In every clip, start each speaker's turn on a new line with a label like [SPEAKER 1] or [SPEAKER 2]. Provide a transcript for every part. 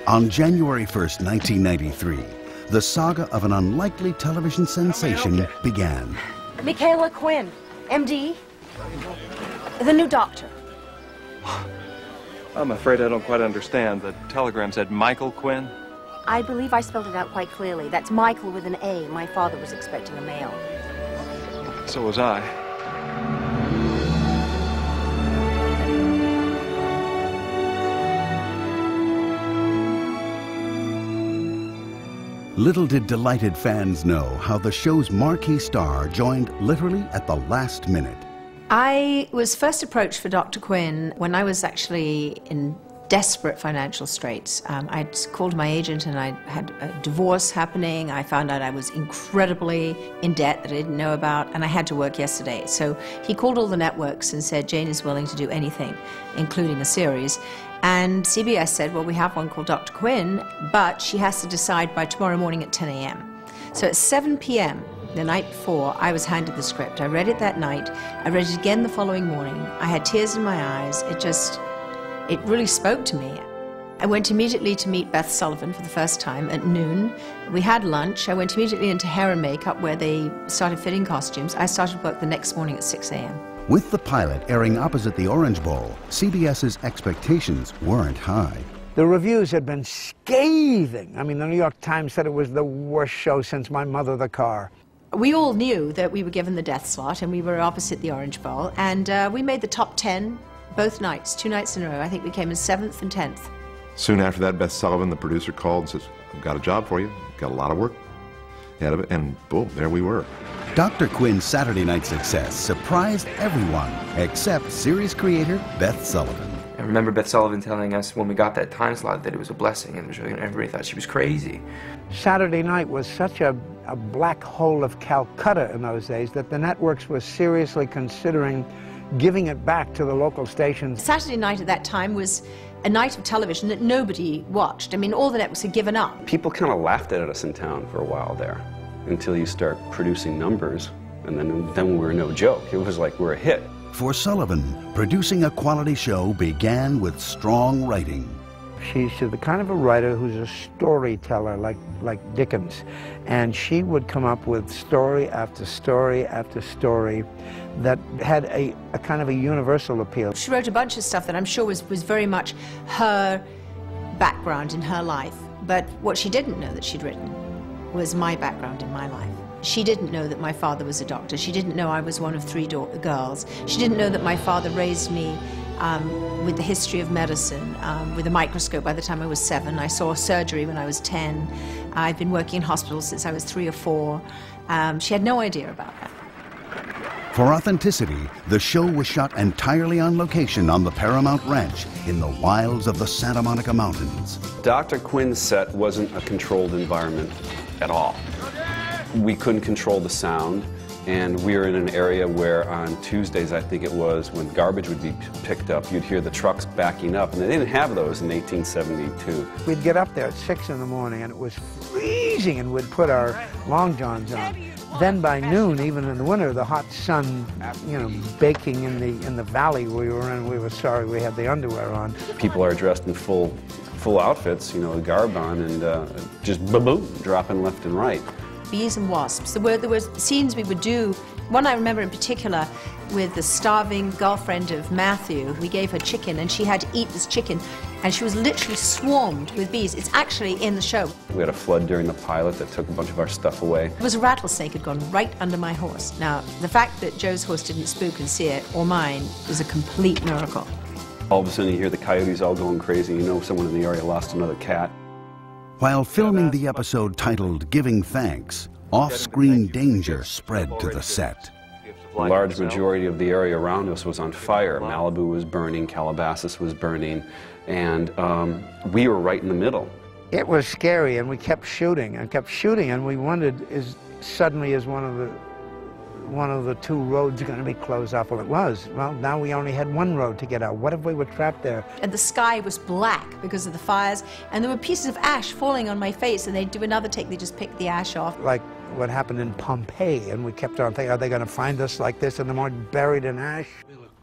[SPEAKER 1] On January 1st, 1993, the saga of an unlikely television sensation began.
[SPEAKER 2] Michaela Quinn, MD, the new doctor.
[SPEAKER 3] I'm afraid I don't quite understand. The telegram said Michael Quinn.
[SPEAKER 2] I believe I spelled it out quite clearly. That's Michael with an A. My father was expecting a male.
[SPEAKER 3] So was I.
[SPEAKER 1] Little did delighted fans know how the show's marquee star joined literally at the last minute.
[SPEAKER 4] I was first approached for Dr. Quinn when I was actually in desperate financial straits. I'd called my agent and I had a divorce happening. I found out I was incredibly in debt that I didn't know about, and I had to work yesterday. So he called all the networks and said, Jane is willing to do anything, including a series. And CBS said, well, we have one called Dr. Quinn, but she has to decide by tomorrow morning at 10 a.m. So at 7 p.m. the night before, I was handed the script. I read it that night. I read it again the following morning. I had tears in my eyes. It really spoke to me. I went immediately to meet Beth Sullivan for the first time at noon. We had lunch. I went immediately into hair and makeup where they started fitting costumes. I started work the next morning at 6 a.m.
[SPEAKER 1] With the pilot airing opposite the Orange Bowl, CBS's expectations weren't high.
[SPEAKER 5] The reviews had been scathing. I mean, the New York Times said it was the worst show since My Mother the Car.
[SPEAKER 4] We all knew that we were given the death slot and we were opposite the Orange Bowl, and we made the top 10 both nights, 2 nights in a row. I think we came in 7th and 10th.
[SPEAKER 6] Soon after that, Beth Sullivan, the producer, called and says, I've got a job for you, got a lot of work ahead of it, and boom, there we were.
[SPEAKER 1] Dr. Quinn's Saturday night success surprised everyone except series creator Beth Sullivan.
[SPEAKER 7] I remember Beth Sullivan telling us when we got that time slot that it was a blessing, and everybody thought she was crazy.
[SPEAKER 5] Saturday night was such a black hole of Calcutta in those days that the networks were seriously considering giving it back to the local stations.
[SPEAKER 4] Saturday night at that time was a night of television that nobody watched. I mean, all the networks had given up.
[SPEAKER 8] People kind of laughed at us in town for a while there, until you start producing numbers, and then we're no joke. It was like we're a hit.
[SPEAKER 1] For Sullivan, producing a quality show began with strong writing.
[SPEAKER 5] She's the kind of a writer who's a storyteller, like Dickens. And she would come up with story after story after story that had a kind of a universal appeal.
[SPEAKER 4] She wrote a bunch of stuff that I'm sure was very much her background in her life. But what she didn't know that she'd written was my background in my life. She didn't know that my father was a doctor. She didn't know I was one of 3 girls. She didn't know that my father raised me with the history of medicine, with a microscope by the time I was 7. I saw surgery when I was 10. I've been working in hospitals since I was 3 or 4. She had no idea about that.
[SPEAKER 1] For authenticity, the show was shot entirely on location on the Paramount Ranch in the wilds of the Santa Monica Mountains.
[SPEAKER 8] Dr. Quinn's set wasn't a controlled environment at all. We couldn't control the sound, and we were in an area where on Tuesdays, I think it was, when garbage would be picked up, you'd hear the trucks backing up, and they didn't have those in 1872.
[SPEAKER 5] We'd get up there at 6 in the morning, and it was freezing, and we'd put our long johns on. Then by noon, even in the winter, the hot sun, baking in the valley we were in, we were sorry we had the underwear on. People are dressed in full outfits, garb on, and just boom, dropping left and right.
[SPEAKER 4] Bees and wasps. There were scenes we would do. One I remember in particular with the starving girlfriend of Matthew. We gave her chicken and she had to eat this chicken, and she was literally swarmed with bees. It's actually in the show.
[SPEAKER 8] We had a flood during the pilot that took a bunch of our stuff away.
[SPEAKER 4] There was a rattlesnake had gone right under my horse. Now, the fact that Joe's horse didn't spook and see it, or mine, was a complete miracle.
[SPEAKER 8] All of a sudden you hear the coyotes all going crazy. Someone in the area lost another cat.
[SPEAKER 1] While filming the episode titled Giving Thanks, off-screen danger spread to the set.
[SPEAKER 8] A large majority of the area around us was on fire. Malibu was burning, Calabasas was burning, and we were right in the middle.
[SPEAKER 5] It was scary, and we kept shooting, and we wondered, is one of the 2 roads going to be closed off? Well, it was. Well, now we only had 1 road to get out. What if we were trapped there?
[SPEAKER 4] And the sky was black because of the fires, and there were pieces of ash falling on my face, and they'd do another take, they just picked the ash off.
[SPEAKER 5] Like what happened in Pompeii, and we kept on thinking, are they going to find us like this in the morning, buried in ash?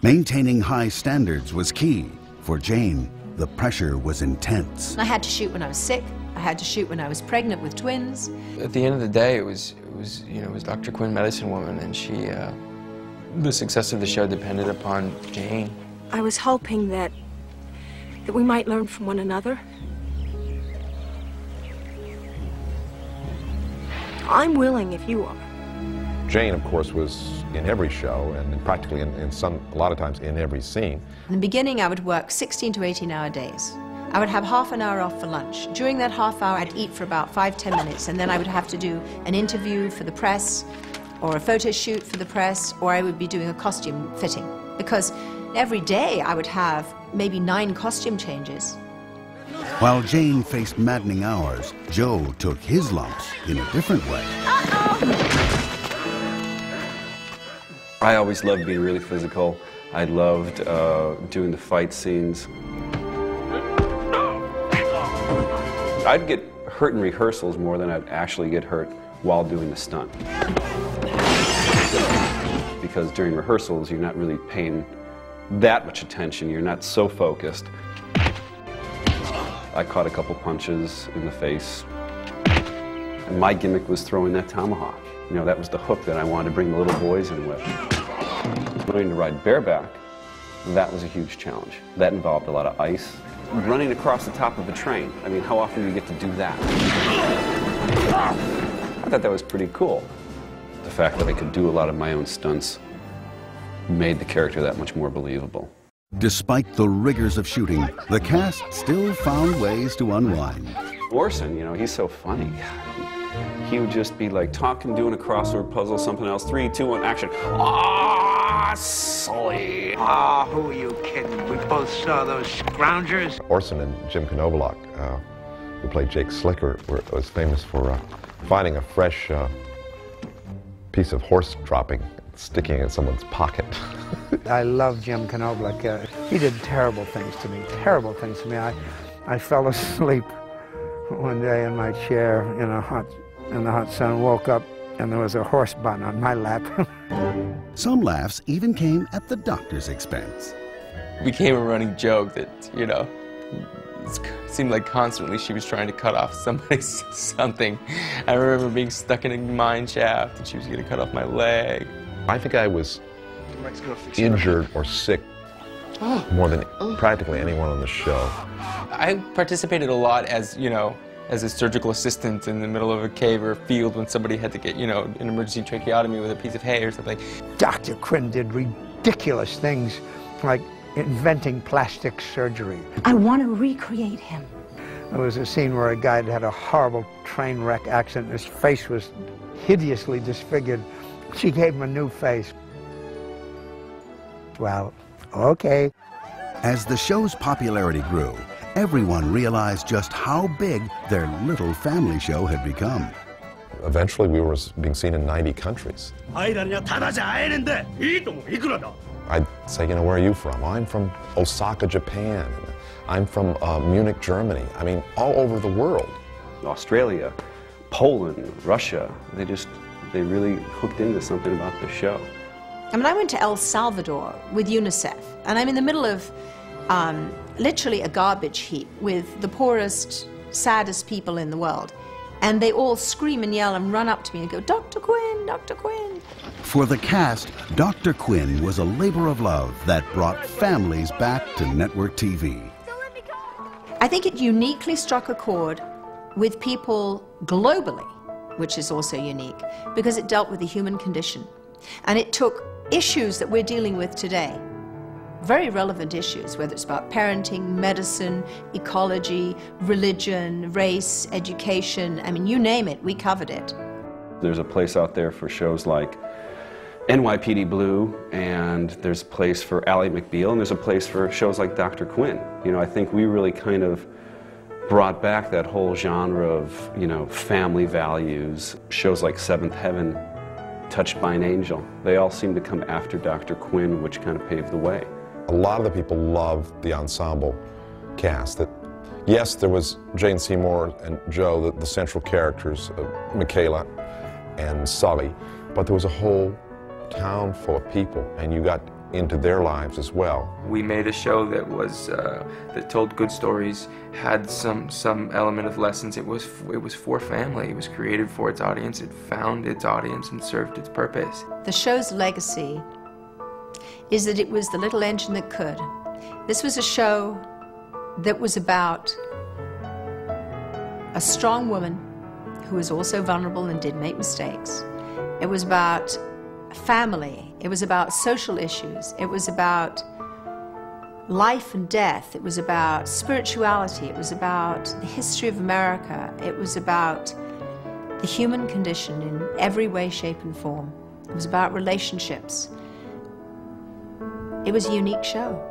[SPEAKER 1] Maintaining high standards was key for Jane. the pressure was intense.
[SPEAKER 4] I had to shoot when I was sick. I had to shoot when I was pregnant with twins.
[SPEAKER 7] At the end of the day, it was Dr. Quinn, Medicine Woman, and the success of the show depended upon Jane.
[SPEAKER 2] I was hoping that we might learn from one another. I'm willing if you are.
[SPEAKER 6] Jane, of course, was in every show and practically a lot of times in every scene.
[SPEAKER 4] In the beginning, I would work 16 to 18-hour days. I would have half an hour off for lunch. During that half hour, I'd eat for about 5–10 minutes, and then I would have to do an interview for the press, or a photo shoot for the press, or I would be doing a costume fitting. Because every day I would have maybe 9 costume changes.
[SPEAKER 1] While Jane faced maddening hours, Joe took his lumps in a different way.
[SPEAKER 8] I always loved being really physical. I loved doing the fight scenes. I'd get hurt in rehearsals more than I'd actually get hurt while doing the stunt. Because during rehearsals, you're not really paying that much attention. You're not so focused. I caught a couple punches in the face. And my gimmick was throwing that tomahawk. You know, that was the hook that I wanted to bring the little boys in with. Learning to ride bareback, that was a huge challenge. That involved a lot of ice. Running across the top of a train. I mean, how often do you get to do that? I thought that was pretty cool. The fact that I could do a lot of my own stunts made the character that much more believable.
[SPEAKER 1] Despite the rigors of shooting, the cast still found ways to unwind.
[SPEAKER 8] Orson, you know, he's so funny. He would just be like talking, doing a crossword puzzle, something else. 3, 2, 1, action. Ah, Sully.
[SPEAKER 5] Ah, who are you kidding? We both saw those scroungers.
[SPEAKER 6] Orson and Jim Knoblauch, who played Jake Slicker, was famous for finding a fresh piece of horse dropping, sticking in someone's pocket.
[SPEAKER 5] I love Jim Knoblauch. He did terrible things to me, terrible things to me. I fell asleep one day in my chair in the hot sun, woke up, and there was a horse bun on my lap.
[SPEAKER 1] Some laughs even came at the doctor's expense.
[SPEAKER 7] It became a running joke that, you know, it seemed like constantly she was trying to cut off somebody's something. I remember being stuck in a mine shaft and she was going to cut off my leg.
[SPEAKER 6] I think I was injured or sick more than practically anyone on the show.
[SPEAKER 7] I participated a lot as, you know, as a surgical assistant in the middle of a cave or a field when somebody had to get, you know, an emergency tracheotomy with a piece of hay or something.
[SPEAKER 5] Dr. Quinn did ridiculous things like inventing plastic surgery.
[SPEAKER 2] I want to recreate him.
[SPEAKER 5] There was a scene where a guy had a horrible train wreck accident. His face was hideously disfigured. She gave him a new face. Well, okay.
[SPEAKER 1] As the show's popularity grew, everyone realized just how big their little family show had become.
[SPEAKER 6] Eventually, we were being seen in 90 countries. I'd say, you know, where are you from? I'm from Osaka, Japan. I'm from Munich, Germany. I mean, all over the world.
[SPEAKER 8] Australia, Poland, Russia, they really hooked into something about the show.
[SPEAKER 4] I mean, I went to El Salvador with UNICEF, and I'm in the middle of literally a garbage heap with the poorest, saddest people in the world. And they all scream and yell and run up to me and go, "Dr. Quinn, Dr. Quinn."
[SPEAKER 1] For the cast, Dr. Quinn was a labor of love that brought families back to network TV.
[SPEAKER 4] I think it uniquely struck a chord with people globally, which is also unique, because it dealt with the human condition. And it took issues that we're dealing with today, very relevant issues, whether it's about parenting, medicine, ecology, religion, race, education. I mean, you name it, we covered it.
[SPEAKER 8] There's a place out there for shows like NYPD Blue, and there's a place for Ally McBeal, and there's a place for shows like Dr. Quinn. You know, I think we really kind of brought back that whole genre of, you know, family values. Shows like Seventh Heaven, Touched by an Angel, they all seem to come after Dr. Quinn, which kind of paved the way.
[SPEAKER 6] A lot of the people loved the ensemble cast. That, yes, there was Jane Seymour and Joe, the central characters, Michaela and Sully, but there was a whole town full of people, and you got into their lives as well.
[SPEAKER 7] We made a show that was that told good stories, had some element of lessons. It was for family. It was created for its audience. It found its audience and served its purpose.
[SPEAKER 4] The show's legacy is that it was the little engine that could. This was a show that was about a strong woman who was also vulnerable and did make mistakes. It was about family. It was about social issues. It was about life and death. It was about spirituality. It was about the history of America. It was about the human condition in every way, shape, and form. It was about relationships. It was a unique show.